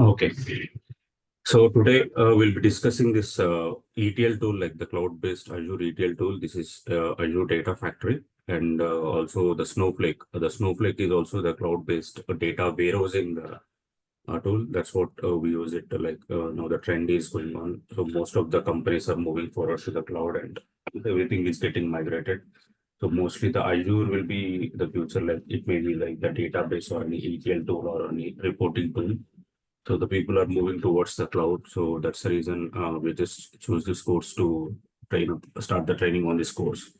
Okay. So today we'll be discussing this ETL tool, like the cloud-based Azure ETL tool. This is Azure Data Factory and also the Snowflake. The Snowflake is also the cloud-based data warehousing tool. That's what we use it now the trend is going on. So most of the companies are moving forward to the cloud and everything is getting migrated. So mostly the Azure will be the future, like it may be like the database or any ETL tool or any reporting tool. So the people are moving towards the cloud. So that's the reason we just choose this course to start the training on this course.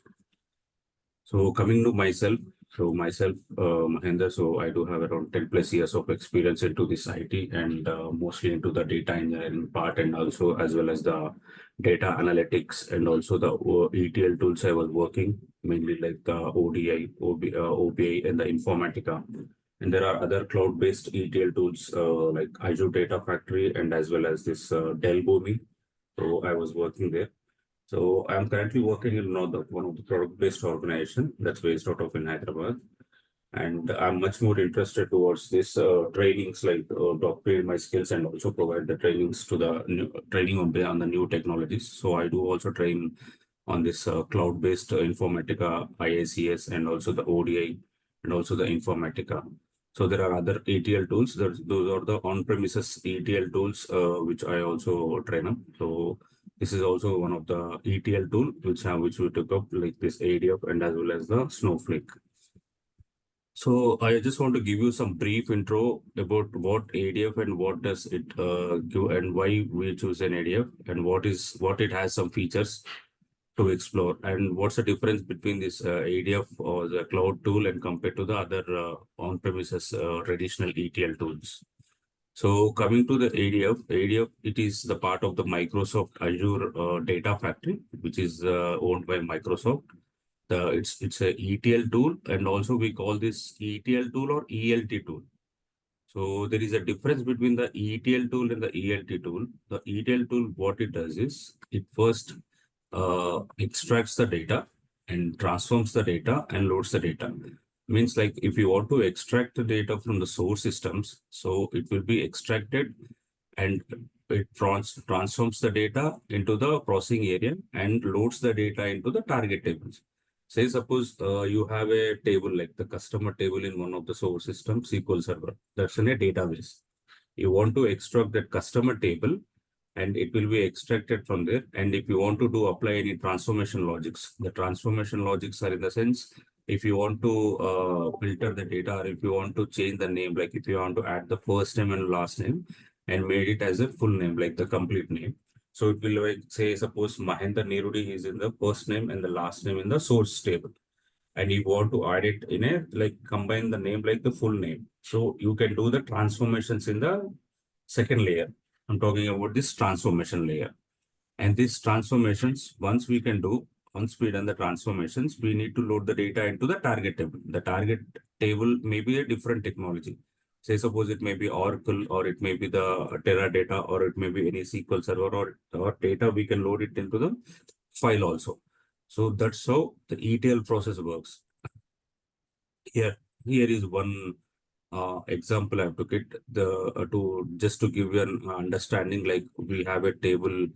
So coming to myself, Mahendra, so I do have around 10 plus years of experience into this IT and mostly into the data engineering part and also as well as the data analytics and also the ETL tools I was working, mainly like the ODI, OBI and the Informatica. And there are other cloud-based ETL tools like Azure Data Factory and as well as this Dell Boomi. So I was working there. So I'm currently working in one of the product-based organization that's based out of in Hyderabad, and I'm much more interested towards this trainings like to upgrade my skills and also provide the trainings to the new, training on the new technologies. So I do also train on this cloud-based Informatica, IICS, and also the ODI and also the Informatica. So there are other ETL tools. Those are the on-premises ETL tools which I also train up. So this is also one of the ETL tool which we took up like this ADF and as well as the Snowflake. So I just want to give you some brief intro about what ADF and what does it give and why we choose an ADF and what it has some features to explore and what's the difference between this ADF or the cloud tool and compared to the other on-premises traditional ETL tools. So coming to the ADF, it is the part of the Microsoft Azure Data Factory, which is owned by Microsoft. It's a ETL tool, and also we call this ETL tool or ELT tool. So there is a difference between the ETL tool and the ELT tool. The ETL tool, what it does is it first extracts the data and transforms the data and loads the data. Means like if you want to extract the data from the source systems, so it will be extracted and it transforms the data into the processing area and loads the data into the target tables. Say suppose you have a table like the customer table in one of the source system SQL Server. That's in a database. You want to extract that customer table and it will be extracted from there. And if you want to do apply any transformation logics, the transformation logics are in the sense, if you want to filter the data or if you want to change the name, like if you want to add the first name and last name and made it as a full name, like the complete name. So it will like say, suppose Mahendra Nerudi is in the first name and the last name in the source table. And you want to add it in a like combine the name like the full name. So you can do the transformations in the second layer. I'm talking about this transformation layer. And these transformations, once we done the transformations, we need to load the data into the target table. The target table may be a different technology. Say, suppose it may be Oracle, or it may be the Teradata, or it may be any SQL Server, or data, we can load it into the file also. So that's how the ETL process works. Here, here is one example I took it to just to give you an understanding. Like we have a table,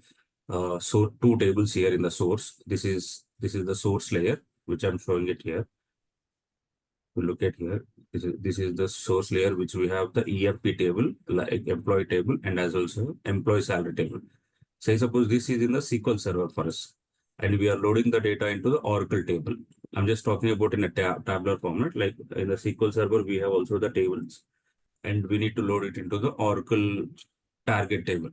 so two tables here in the source. This is the source layer, which I'm showing it here. We look at here. This is the source layer, which we have the EMP table, like employee table, and as also employee salary table. Say suppose this is in the SQL Server for us, and we are loading the data into the Oracle table. I'm just talking about in a tabular format. Like in the SQL Server, we have also the tables, and we need to load it into the Oracle target table.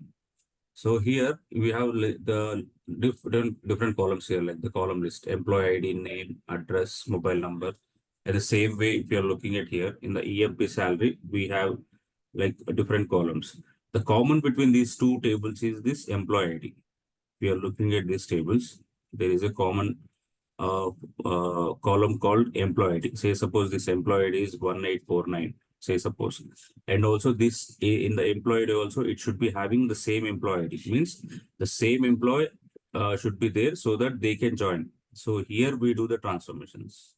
So here we have the different columns here, like the column list, employee ID, name, address, mobile number. And the same way, if you're looking at here in the EMP salary, we have like different columns. The common between these two tables is this employee ID. If you are looking at these tables, there is a common column called employee ID. Say suppose this employee ID is 1849. Say suppose, and also this in the employee ID also it should be having the same employee ID. Means the same employee should be there so that they can join. So here we do the transformations.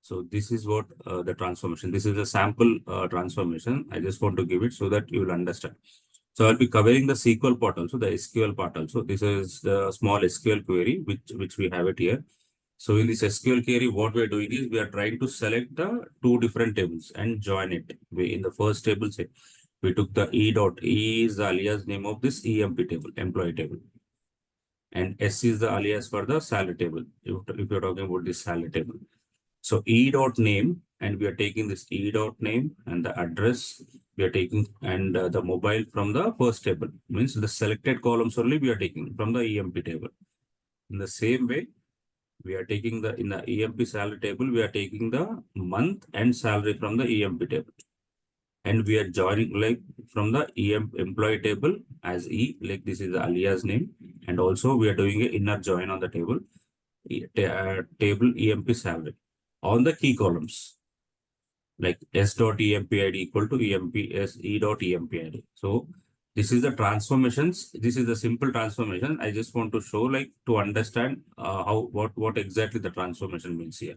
So this is what the transformation. This is a sample transformation. I just want to give it so that you will understand. So I'll be covering the SQL part also, the SQL part also. This is the small SQL query, which we have it here. So in this SQL query, what we're doing is we are trying to select the two different tables and join it. We, in the first table, say, we took the E dot E is the alias name of this EMP table, employee table. And S is the alias for the salary table, if you're talking about this salary table. So E dot name, and we are taking this E dot name and the address we are taking, and the mobile from the first table. Means the selected columns only we are taking from the EMP table. In the same way, we are taking the, in the EMP salary table, we are taking the month and salary from the EMP table. And we are joining like from the employee table as E, like this is the alias name. And also we are doing an inner join on the table, table EMP salary on the key columns, like S dot EMP ID equal to EMP S E dot EMP ID. So this is the transformations. This is the simple transformation. I just want to show, like, to understand how what exactly the transformation means here.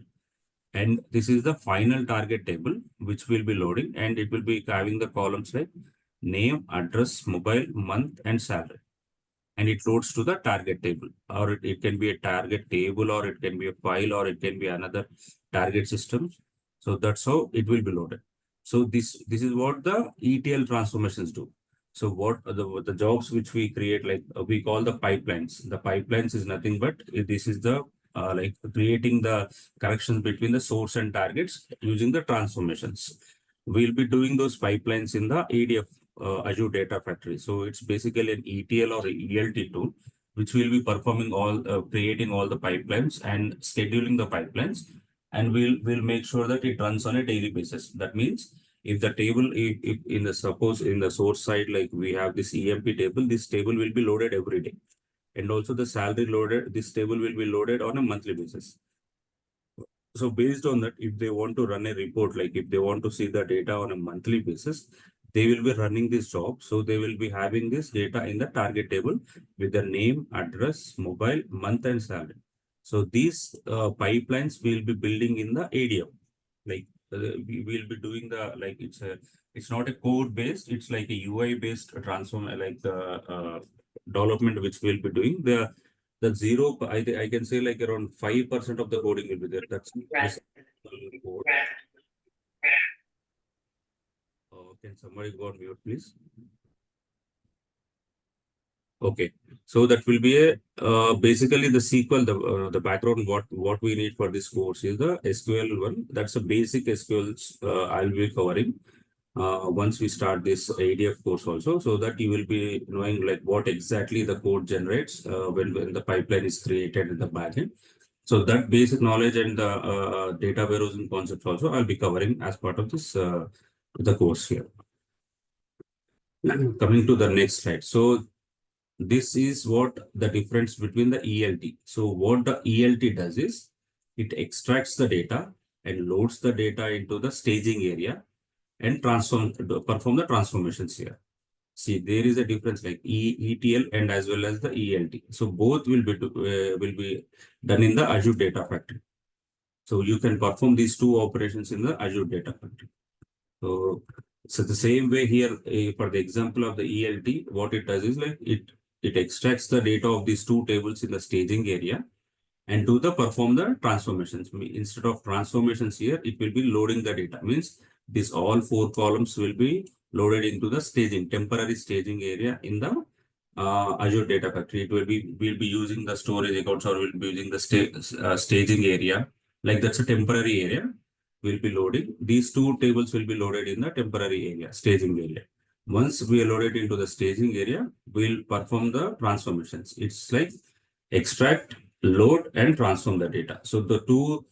And this is the final target table, which will be loading, and it will be having the columns like name, address, mobile, month, and salary. And it loads to the target table, or it can be a target table, or it can be a file, or it can be another target system. So that's how it will be loaded. So this is what the ETL transformations do. So what are the jobs which we create, like we call the pipelines. The pipelines is nothing but this is the like creating the connections between the source and targets using the transformations. We'll be doing those pipelines in the ADF, Azure Data Factory. So it's basically an ETL or ELT tool, which will be performing all, creating all the pipelines and scheduling the pipelines. And we'll make sure that it runs on a daily basis. That means if the table, if in the, suppose in the source side, like we have this EMP table, this table will be loaded every day. And also the salary loaded, this table will be loaded on a monthly basis. So based on that, if they want to run a report, like if they want to see the data on a monthly basis, they will be running this job. So they will be having this data in the target table with the name, address, mobile, month, and salary. So these pipelines will be building in the ADF. Like we will be doing the, like it's not a code based, it's like a UI based transform, like the development which we'll be doing. The zero, I can say like around 5% of the coding will be there. That's this code. Can somebody go on mute, please? Okay, so that will be a basically the SQL, the background what we need for this course is the SQL one. That's a basic SQL I'll be covering once we start this ADF course also, so that you will be knowing like what exactly the code generates when the pipeline is created in the backend. So that basic knowledge and the data warehousing concepts also I'll be covering as part of this the course here. Coming to the next slide. So this is what the difference between the ELT. So what the ELT does is it extracts the data and loads the data into the staging area and perform the transformations here. See, there is a difference like ETL and as well as the ELT. So both will be done in the Azure Data Factory. So you can perform these two operations in the Azure Data Factory. So the same way here for the example of the ELT, what it does is like it extracts the data of these two tables in the staging area and do the perform the transformations. Instead of transformations here, it will be loading the data. Means this all four columns will be loaded into the staging, temporary staging area in the Azure Data Factory. It will be, we'll be using the storage accounts, or we'll be using the staging area. Like that's a temporary area. We'll be loading. These two tables will be loaded in the temporary area, staging area. Once we are loaded into the staging area, we'll perform the transformations. It's like extract, load, and transform the data. So the two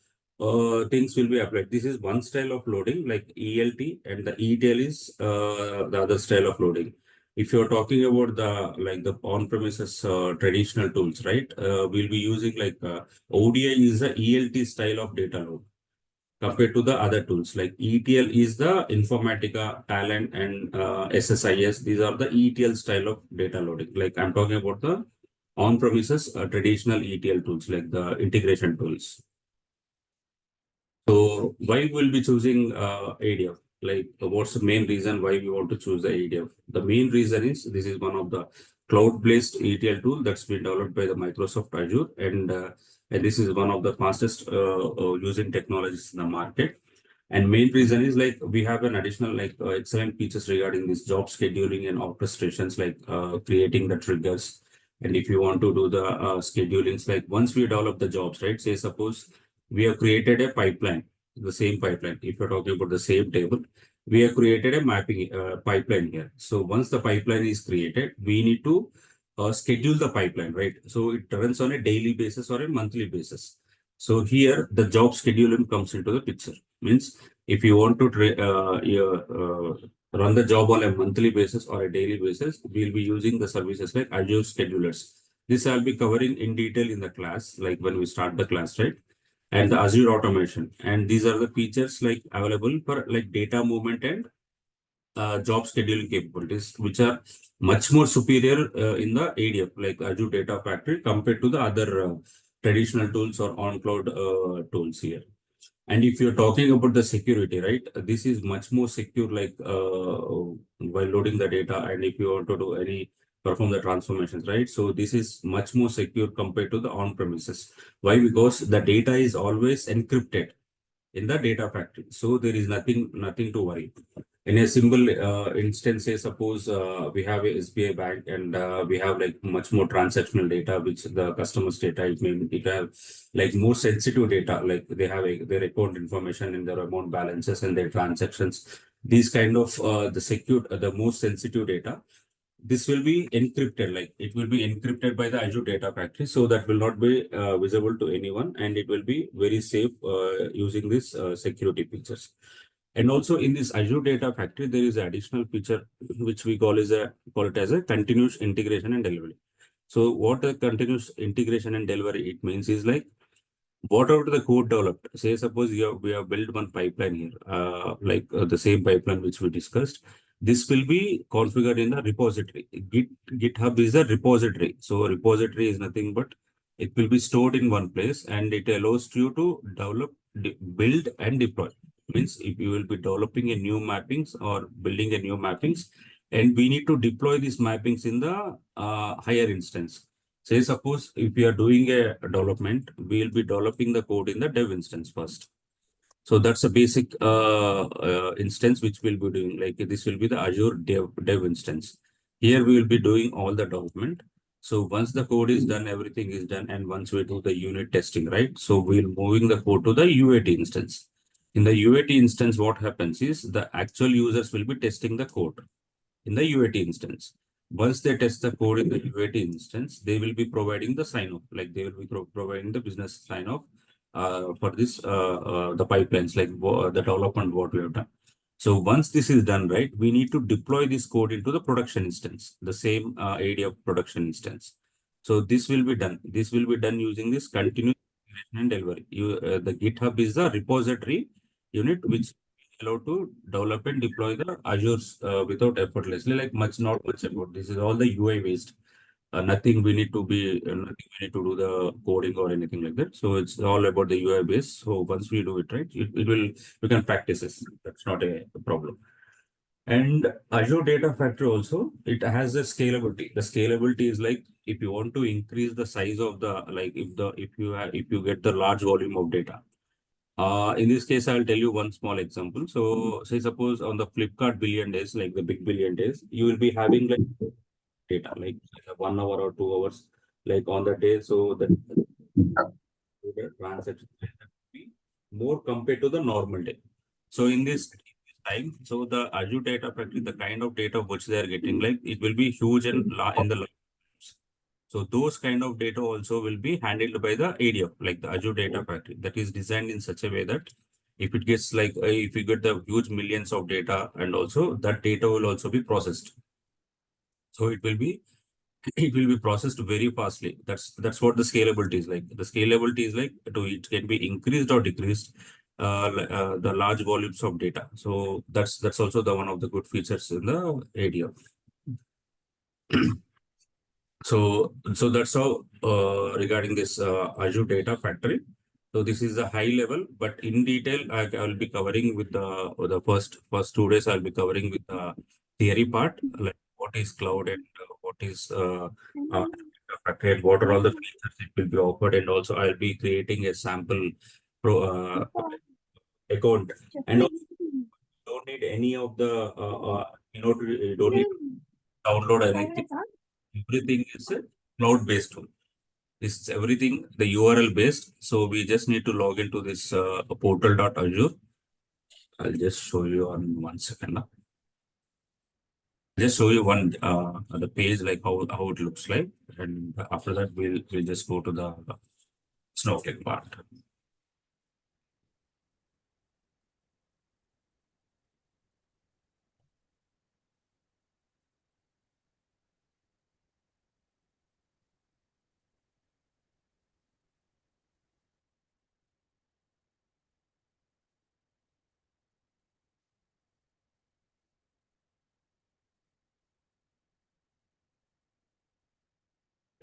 things will be applied. This is one style of loading, like ELT, and the ETL is the other style of loading. If you're talking about the like the on-premises traditional tools, right? We'll be using like ODI is the ELT style of data load compared to the other tools. Like ETL is the Informatica, Talent, and SSIS. These are the ETL style of data loading. Like I'm talking about the on-premises traditional ETL tools, like the integration tools. So why will be choosing ADF? Like, what's the main reason why we want to choose the ADF? The main reason is this is one of the cloud-based ETL tool that's been developed by the Microsoft Azure, and this is one of the fastest using technologies in the market. And main reason is like we have an additional like excellent features regarding this job scheduling and orchestrations, like creating the triggers. And if you want to do the schedulings, like once we develop the jobs, right? Say suppose we have created a pipeline, the same pipeline. If you're talking about the same table, we have created a mapping pipeline here. So once the pipeline is created, we need to schedule the pipeline, right? So it runs on a daily basis or a monthly basis. So here the job scheduling comes into the picture. Means if you want to run the job on a monthly basis or a daily basis, we'll be using the services like Azure schedulers. This I'll be covering in detail in the class, like when we start the class, right? And the Azure automation. And these are the features like available for like data movement and job scheduling capabilities, which are much more superior in the ADF, like Azure Data Factory, compared to the other traditional tools or on-cloud tools here. And if you're talking about the security, right, this is much more secure, like while loading the data, and if you want to do any perform the transformations, right? So this is much more secure compared to the on-premises. Why? Because the data is always encrypted in the data factory. So there is nothing to worry. In a simple instance, say suppose we have a SBI bank and we have like much more transactional data, which the customer's data, it have like more sensitive data, like they have their account information and their amount balances and their transactions. These kind of the secure, the most sensitive data, this will be encrypted, like it will be encrypted by the Azure Data Factory, so that will not be visible to anyone, and it will be very safe using this security features. And also in this Azure Data Factory, there is an additional feature which we call it as a continuous integration and delivery. So what a continuous integration and delivery it means is like whatever the code developed, say suppose we have built one pipeline here, the same pipeline which we discussed. This will be configured in the repository. GitHub is a repository. So a repository is nothing but it will be stored in one place, and it allows you to develop, build and deploy. Means if you will be developing a new mappings or building a new mappings, and we need to deploy these mappings in the higher instance. Say suppose if we are doing a development, we will be developing the code in the dev instance first. So that's a basic instance which we'll be doing. Like this will be the Azure dev instance. Here we will be doing all the development. So once the code is done, everything is done, and once we do the unit testing, right? So we'll moving the code to the UAT instance. In the UAT instance, what happens is the actual users will be testing the code in the UAT instance. Once they test the code in the UAT instance, they will be providing the sign-off, like they will be providing the business sign-off for this the pipelines, like the development what we have done. So once this is done, right, we need to deploy this code into the production instance, the same ADF production instance. So this will be done. This will be done using this continuous integration and delivery. The GitHub is the repository unit which allowed to develop and deploy the Azure without effortlessly, like not much about. This is all the UI based. Nothing we need to do the coding or anything like that. So it's all about the UI base. So once we do it right, it will, we can practice this. That's not a problem. And Azure Data Factory also, it has a scalability. The scalability is like if you want to increase the size of the, like if you get the large volume of data. In this case, I'll tell you one small example. So say suppose on the Flipkart billion days, like the big billion days, you will be having like data, like 1 hour or 2 hours, like on the day. So the transaction will be more compared to the normal day. So in this time, so the Azure Data Factory, the kind of data which they are getting, like it will be huge and in the large. So those kind of data also will be handled by the ADF, like the Azure Data Factory, that is designed in such a way that if it gets like, if you get the huge millions of data, and also that data will also be processed. So it will be it will be processed very fastly. That's what the scalability is like. The scalability is like it can be increased or decreased the large volumes of data. So that's also the one of the good features in the ADF. So that's how regarding this Azure Data Factory. So this is a high level, but in detail, I will be covering with the first 2 days. I'll be covering with the theory part, like what is cloud and what is factory, what are all the features it will be offered, and also I'll be creating a sample pro account, and also don't need any of the you don't need to download anything. Everything is a cloud based tool. This is everything the URL based. So we just need to log into this portal.azure. I'll just show you on 1 second now. Just show you one the page like how it looks like, and after that we'll just go to the Snowflake part.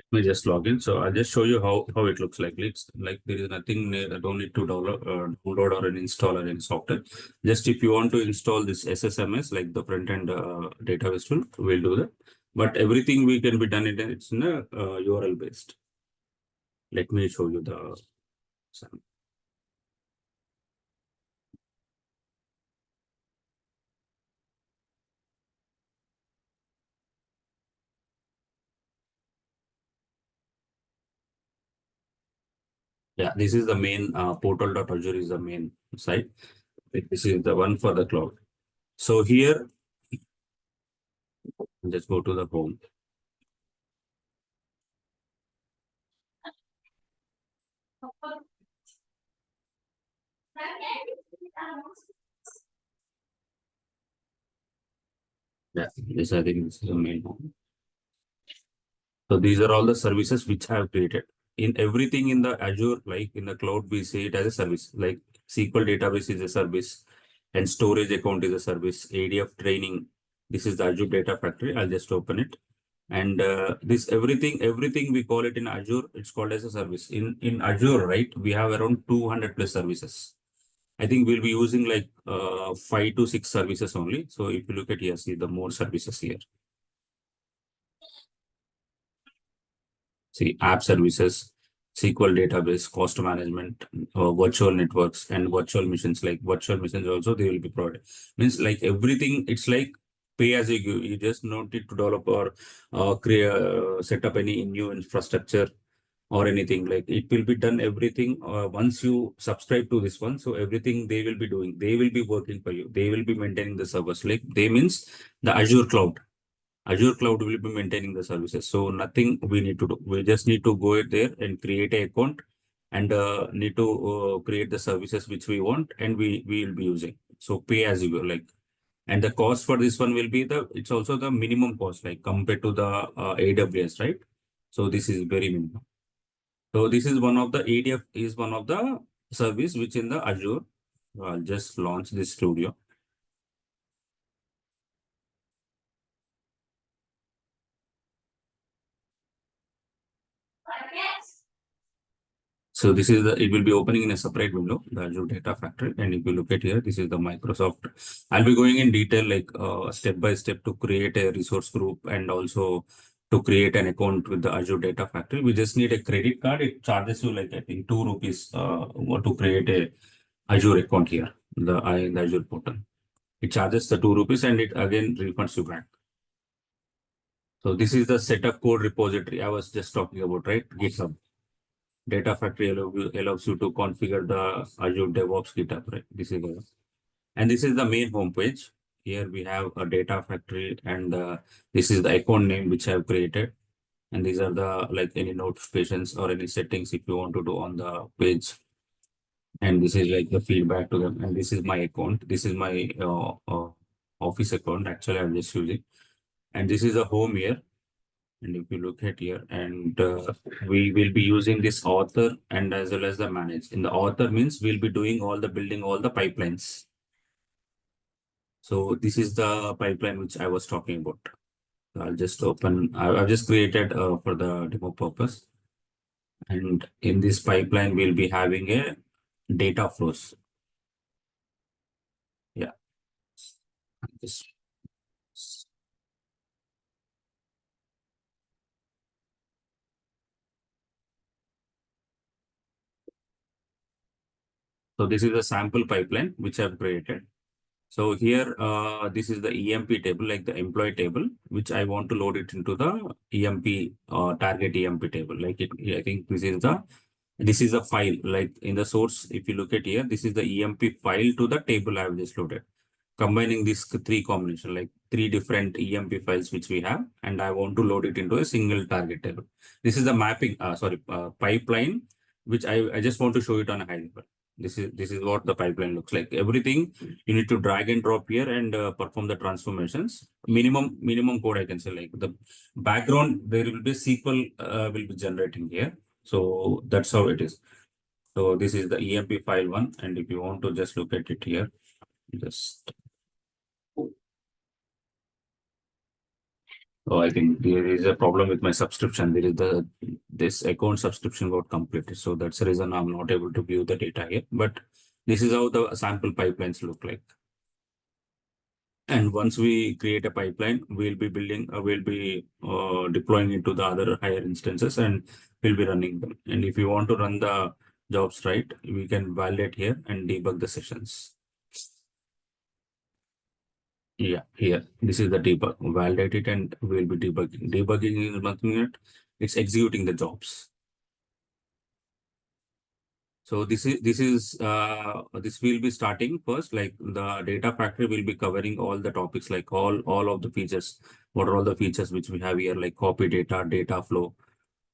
Let me just log in. So I'll just show you how it looks like. It's like there is nothing. I don't need to download or an install or any software. Just if you want to install this SSMS, like the front end database tool, we'll do that. But everything we can be done it's in a URL based. Let me show you the sample. Yeah, this is the main portal.azure is the main site. This is the one for the cloud. So here, just go to the home. Yeah, this I think is the main home. So these are all the services which I have created. In everything in the Azure, like in the cloud, we say it as a service. Like SQL database is a service, and storage account is a service. ADF training. This is the Azure Data Factory. I'll just open it. And this everything we call it in Azure, it's called as a service. In Azure, right, we have around 200 plus services. I think we'll be using like 5 to 6 services only. So if you look at here, see the more services here. See app services, SQL database, cost management, virtual networks, and virtual machines. Like virtual machines also they will be provided. Means like everything. It's like pay as you go. You just not need to develop or create set up any new infrastructure or anything. Like it will be done everything once you subscribe to this one. So everything they will be doing, they will be working for you. They will be maintaining the servers. Like they means the Azure cloud. Azure cloud will be maintaining the services. So nothing we need to do. We just need to go there and create an account and need to create the services which we want and we will be using. So pay as you go. Like and the cost for this one will be it's also the minimum cost like compared to the AWS, right? So this is very minimum. So this is one of the ADF is one of the service which in the Azure. I'll just launch this studio. So this is it will be opening in a separate window, the Azure Data Factory. And if you look at here, this is the Microsoft. I'll be going in detail, like step by step to create a resource group and also to create an account with the Azure Data Factory. We just need a credit card. It charges you like I think 2 rupees to create a Azure account here, in the Azure portal. It charges the 2 rupees and it again refunds you back. So this is the setup code repository I was just talking about, right? GitHub. Data Factory allows you to configure the Azure DevOps GitHub, right? And this is the main homepage. Here we have a Data Factory, and this is the account name which I have created. And these are the like any notifications or any settings if you want to do on the page. And this is like the feedback to them. And this is my account. This is my office account. Actually, I'm just using. And this is the home here. And if you look at here, and we will be using this author and as well as the manage. In the author means we'll be doing all the building, all the pipelines. So this is the pipeline which I was talking about. I'll just open. I've just created for the demo purpose. And in this pipeline, we'll be having a data flows. Yeah. This, so this is a sample pipeline which I've created. So here, this is the EMP table, like the employee table, which I want to load it into the EMP target EMP table. Like it, I think this is a file. Like in the source, if you look at here, this is the EMP file to the table I have just loaded. Combining these three combination, like three different EMP files which we have, and I want to load it into a single target table. This is the mapping, pipeline, which I just want to show it on a high level. This is what the pipeline looks like. Everything you need to drag and drop here and perform the transformations. Minimum code I can say, like the background there will be SQL will be generating here. So that's how it is. So this is the EMP file one, and if you want to just look at it here, just oh, I think there is a problem with my subscription. There is this account subscription got completed. So that's the reason I'm not able to view the data here. But this is how the sample pipelines look like. And once we create a pipeline, we'll be deploying into the other higher instances, and we'll be running them. And if you want to run the jobs right, we can validate here and debug the sessions. Yeah, here. This is the debug. Validate it and we'll be debugging. Debugging is nothing yet. It's executing the jobs. So this will be starting first, like the data factory will be covering all the topics, like all of the features. What are all the features which we have here, like copy data, data flow.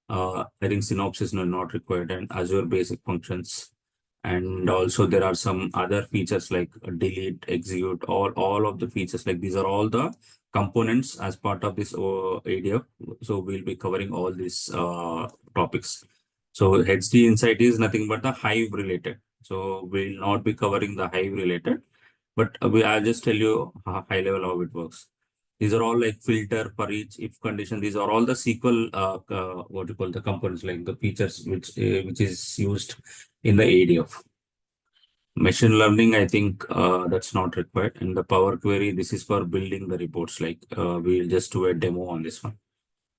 I think synopsis are not required, and Azure basic functions. And also there are some other features like delete, execute, all of the features. Like these are all the components as part of this ADF. So we'll be covering all these topics. So HD Insight is nothing but the Hive related. So we'll not be covering the Hive related, but I'll just tell you high level how it works. These are all like filter for each if condition. These are all the SQL, what you call the components, like the features which is used in the ADF. Machine learning, I think that's not required. And the Power Query, this is for building the reports. Like we'll just do a demo on this one.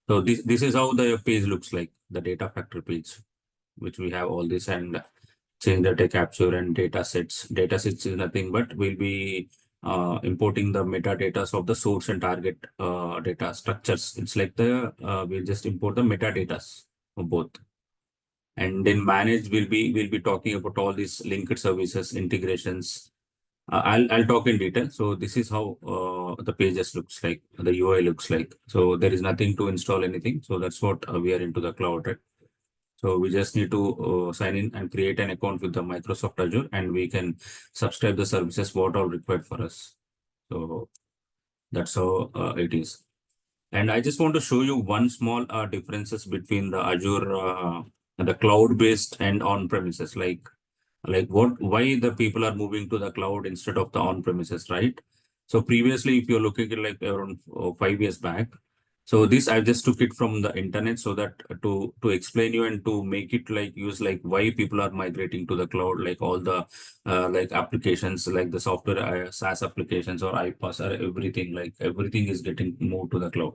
So this is how the page looks like, the data factor page, which we have all this, and change data capture and data sets. Data sets is nothing but we'll be importing the metadata of the source and target data structures. It's like we'll just import the metadata of both. And then manage we'll be talking about all these linked services, integrations. I'll talk in detail. So this is how the pages looks like, the UI looks like. So there is nothing to install anything. So that's what we are into the cloud, right? So we just need to sign in and create an account with the Microsoft Azure, and we can subscribe the services what are required for us. So that's how it is. And I just want to show you one small differences between the Azure, the cloud-based and on-premises. Like what, why the people are moving to the cloud instead of the on-premises, right? So previously, if you're looking at like around 5 years back, so this I just took it from the internet, so that to explain you and to make it like use like why people are migrating to the cloud, like all the like applications, like the software SaaS applications or iPaaS or everything, like everything is getting moved to the cloud.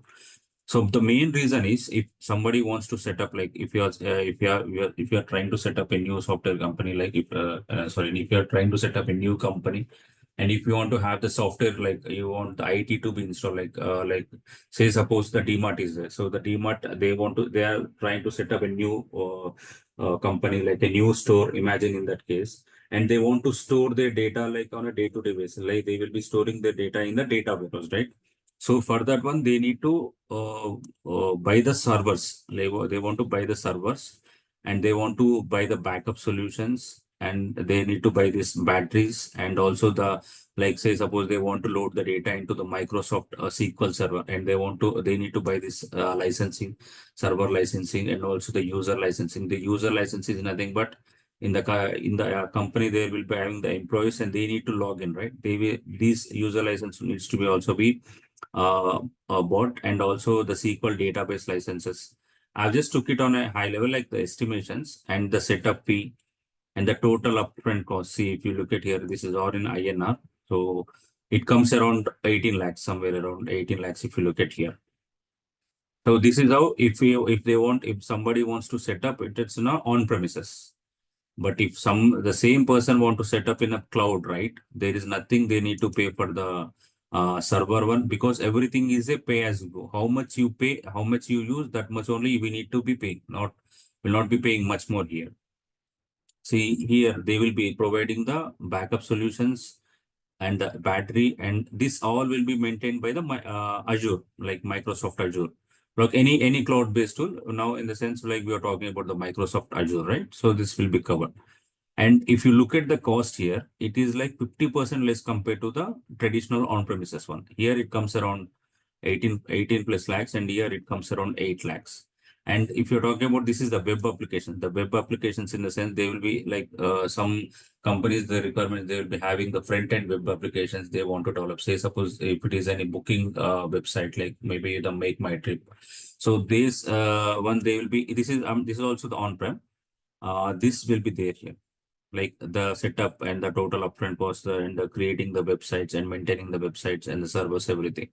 So the main reason is if somebody wants to set up, like if you're trying to set up a new software company, like if you're trying to set up a new company, and if you want to have the software, like you want the IT to be installed, like say suppose the DMart is there. So the DMart, they are trying to set up a new company, like a new store, imagine in that case, and they want to store their data like on a day-to-day basis, like they will be storing their data in the data warehouse, right? So for that one, they need to buy the servers. They want to buy the servers, and they want to buy the backup solutions, and they need to buy these batteries, and also the, like say suppose they want to load the data into the Microsoft SQL server, and they need to buy this licensing, server licensing, and also the user licensing. The user license is nothing but in the company they will be having the employees, and they need to log in, right? These user license needs to be also be bought, and also the SQL database licenses, I just took it on a high level, like the estimations and the setup fee and the total upfront cost. See, if you look at here, this is all in INR. So it comes around 18 lakhs, somewhere around 18 lakhs if you look at here. So this is how, if somebody wants to set up it, it's not on premises. But if the same person want to set up in a cloud, right? There is nothing they need to pay for the server one, because everything is a pay as you go. How much you pay, how much you use, that much only we need to be paying. Will not be paying much more here. See here, they will be providing the backup solutions and the battery, and this all will be maintained by the Azure, like Microsoft Azure. Like any cloud-based tool. Now, in the sense, like we are talking about the Microsoft Azure, right? So this will be covered. And if you look at the cost here, it is like 50% less compared to the traditional on-premises one. Here it comes around 18 plus lakhs, and here it comes around 8 lakhs. And if you're talking about, this is the web applications, in the sense they will be like some companies, the requirements, they will be having the front end web applications they want to develop. Say, suppose if it is any booking website, like maybe the Make My Trip. So this one, they will be, this is also the on-prem. This will be there here, like the setup and the total upfront cost and the creating the websites and maintaining the websites and the servers, everything.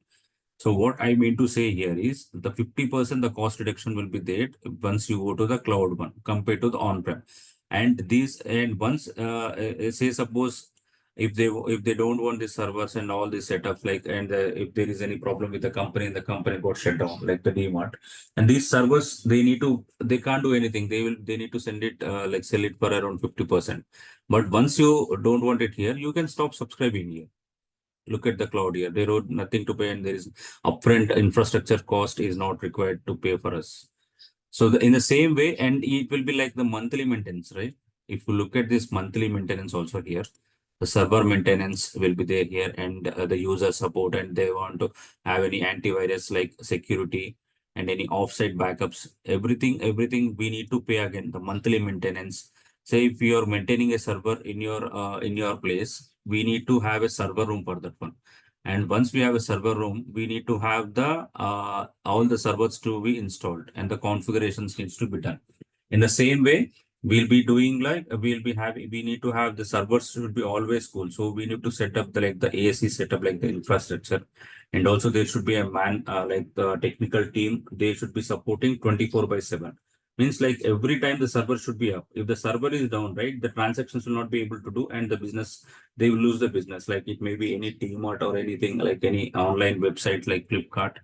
So what I mean to say here is the 50% the cost reduction will be there once you go to the cloud one compared to the on-prem. And once say suppose if they don't want the servers and all these setups, like, and if there is any problem with the company and the company got shut down, like the DMart, and these servers, they can't do anything. They need to send it, like sell it for around 50%. But once you don't want it here, you can stop subscribing here. Look at the cloud here. There are nothing to pay, and there is upfront infrastructure cost is not required to pay for us. So in the same way, and it will be like the monthly maintenance, right? If you look at this monthly maintenance also here, the server maintenance will be there here, and the user support, and they want to have any antivirus like security and any offsite backups, everything we need to pay again, the monthly maintenance. Say if you are maintaining a server in your place, we need to have a server room for that one. And once we have a server room, we need to have the all the servers to be installed and the configurations needs to be done. In the same way, we'll be doing like we need to have the servers should be always cool. So we need to set up the ASC setup, like the infrastructure, and also there should be a man like the technical team. They should be supporting 24/7. Means like every time the server should be up. If the server is down, right, the transactions will not be able to do, and the business, they will lose the business. Like it may be any Tmart or anything, like any online website like Flipkart.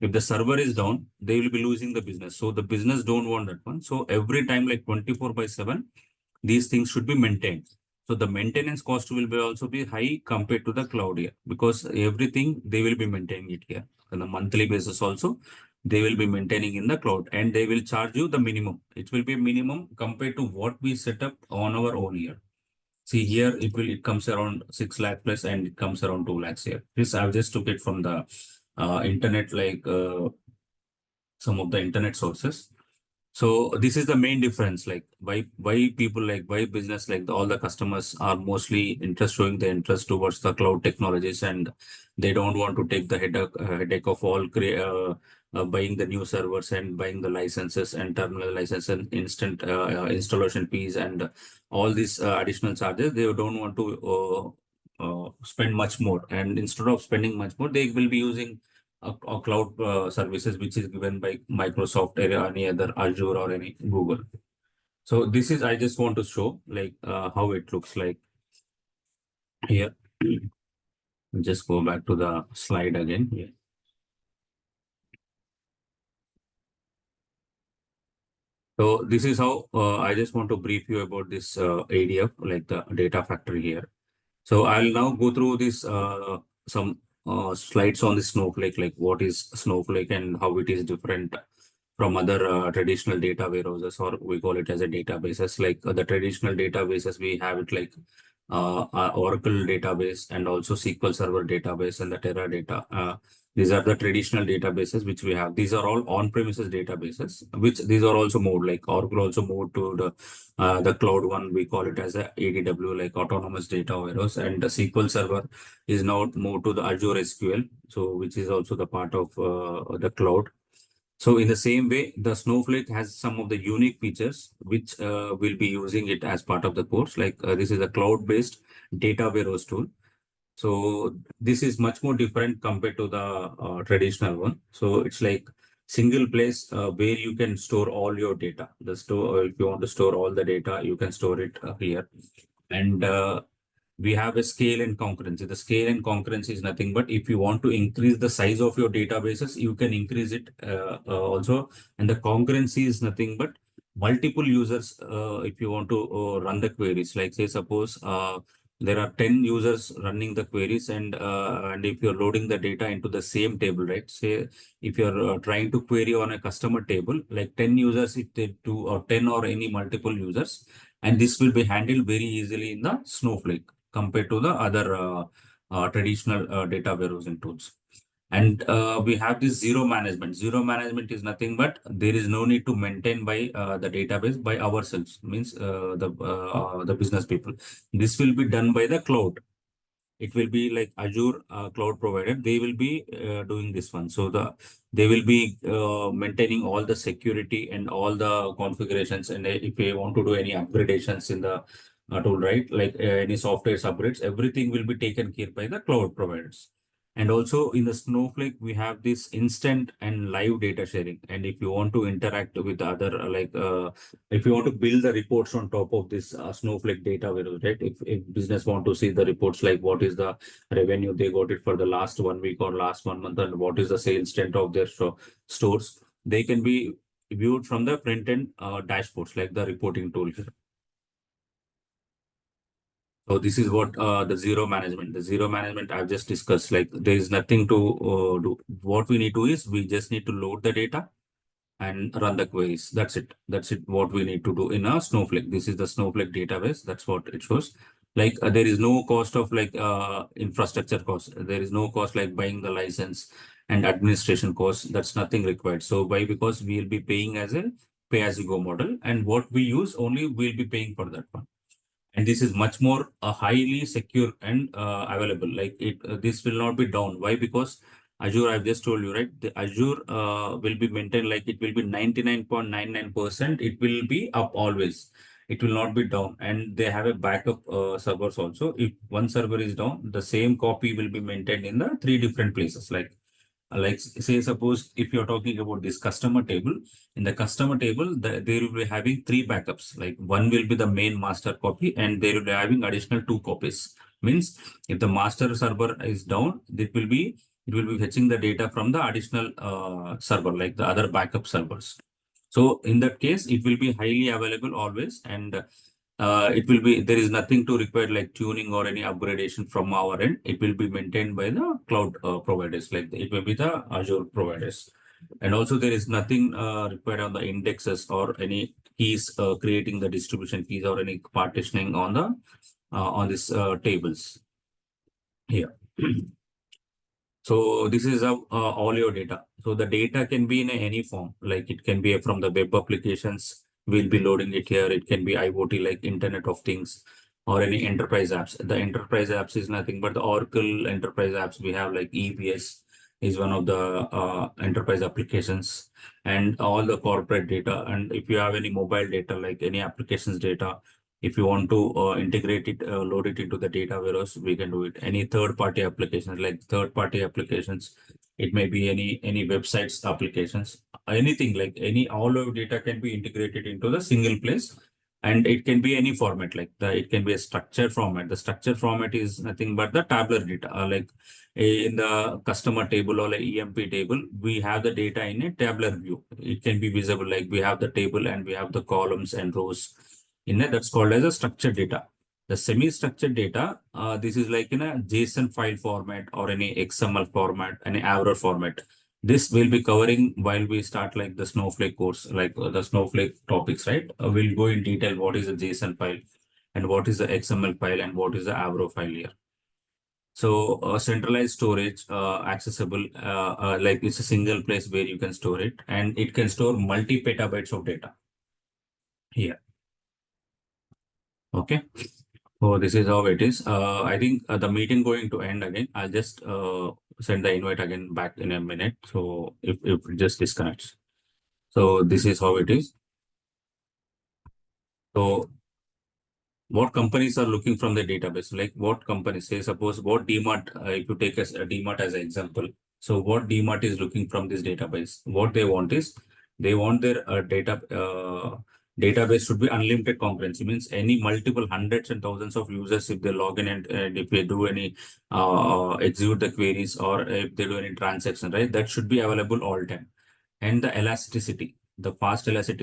If the server is down, they will be losing the business. So the business don't want that one. So every time, like 24/7, these things should be maintained. So the maintenance cost will be also be high compared to the cloud here, because everything they will be maintaining it here on a monthly basis also. They will be maintaining in the cloud, and they will charge you the minimum. It will be minimum compared to what we set up on our own here. See here, it comes around 6 lakh plus, and it comes around 2 lakhs here. This I've just took it from the internet, like some of the internet sources. So this is the main difference, like why people, like why business, like all the customers are mostly showing the interest towards the cloud technologies, and they don't want to take the headache of all buying the new servers and buying the licenses and terminal license and instant installation fees and all these additional charges. They don't want to spend much more, and instead of spending much more, they will be using or cloud services which is given by Microsoft or any other Azure or any Google. So this is, I just want to show like how it looks like here. Just go back to the slide again. Yeah. So this is how I just want to brief you about this ADF, like the data factory here. So I'll now go through this some slides on the Snowflake, like what is Snowflake and how it is different from other traditional data warehouses, or we call it as a databases. Like the traditional databases, we have it like Oracle database and also SQL Server database and the Teradata. These are the traditional databases which we have. These are all on-premises databases, which these are also moved, like Oracle also moved to the cloud one. We call it as a ADW, like Autonomous Data Warehouse, and the SQL Server is now moved to the Azure SQL, so which is also the part of the cloud. So in the same way, the Snowflake has some of the unique features which we'll be using it as part of the course. Like this is a cloud-based data warehouse tool. So this is much more different compared to the traditional one. So it's like single place where you can store all your data. The store, if you want to store all the data, you can store it here. And we have a scale and concurrency. The scale and concurrency is nothing but if you want to increase the size of your databases, you can increase it also. And the concurrency is nothing but multiple users. If you want to run the queries, like say suppose there are 10 users running the queries, and if you're loading the data into the same table, right? Say if you're trying to query on a customer table, like 10 users, if they do, or 10 or any multiple users, and this will be handled very easily in the Snowflake compared to the other traditional data warehousing tools. And we have this zero management. Zero management is nothing but there is no need to maintain by the database by ourselves, means the business people. This will be done by the cloud. It will be like Azure cloud provider. They will be doing this one. So they will be maintaining all the security and all the configurations. And if they want to do any upgradations in the tool, right, like any software upgrades, everything will be taken care by the cloud providers. And also in the Snowflake, we have this instant and live data sharing. And if you want to interact with other, if you want to build the reports on top of this Snowflake data warehouse, right? If business want to see the reports, like what is the revenue they got it for the last 1 week or last 1 month, and what is the sales trend of their stores, they can be viewed from the front end dashboards, like the reporting tool here. So this is what the zero management. The zero management I've just discussed. Like there is nothing to do. What we need to is we just need to load the data and run the queries. That's it. That's it. What we need to do in a Snowflake. This is the Snowflake database. That's what it shows. Like there is no cost of like infrastructure cost. There is no cost like buying the license and administration cost. That's nothing required. So why? Because we will be paying as a pay as you go model, and what we use only we'll be paying for that one. And this is much more highly secure and available. Like this will not be down. Why? Because Azure, I've just told you, right? The Azure will be maintained, like it will be 99.99%. It will be up always. It will not be down. And they have a backup servers also. If one server is down, the same copy will be maintained in the three different places. Like say suppose if you're talking about this customer table, in the customer table they will be having three backups. Like one will be the main master copy, and they will be having additional two copies. Means if the master server is down, it will be fetching the data from the additional server, like the other backup servers. So in that case, it will be highly available always, and it will be, there is nothing to require like tuning or any upgradation from our end. It will be maintained by the cloud providers, like it will be the Azure providers. And also there is nothing required on the indexes or any keys, creating the distribution keys or any partitioning on this tables here. So this is all your data. So the data can be in any form, like it can be from the web applications. We'll be loading it here. It can be IoT, like Internet of Things, or any enterprise apps. The enterprise apps is nothing but the Oracle enterprise apps. We have like EBS is one of the enterprise applications, and all the corporate data. And if you have any mobile data, like any applications data, if you want to integrate it, load it into the data warehouse, we can do it. Any third-party applications, like third-party applications, it may be any websites applications, anything like any all of data can be integrated into the single place, and it can be any format. Like it can be a structured format. The structured format is nothing but the tabular data. Like in the customer table or like EMP table, we have the data in a tabular view. It can be visible, like we have the table and we have the columns and rows in it. That's called as a structured data. The semi-structured data, this is like in a JSON file format or any XML format, any Avro format. This will be covering while we start like the Snowflake course, like the Snowflake topics, right? We'll go in detail what is a JSON file and what is the XML file and what is the Avro file here. So centralized storage, accessible, like it's a single place where you can store it, and it can store multi-petabytes of data here. Okay. So this is how it is. I think the meeting going to end again. I'll just send the invite again back in a minute. So if it just disconnects. So this is how it is. So what companies are looking from the database? Like what companies, say suppose what DMart, if you take a DMart as an example. So what DMart is looking from this database, what they want is they want their database should be unlimited concurrency, means any multiple hundreds and thousands of users if they log in and if they do any execute the queries or if they do any transaction, right? That should be available all time. And the elasticity, the fast elasticity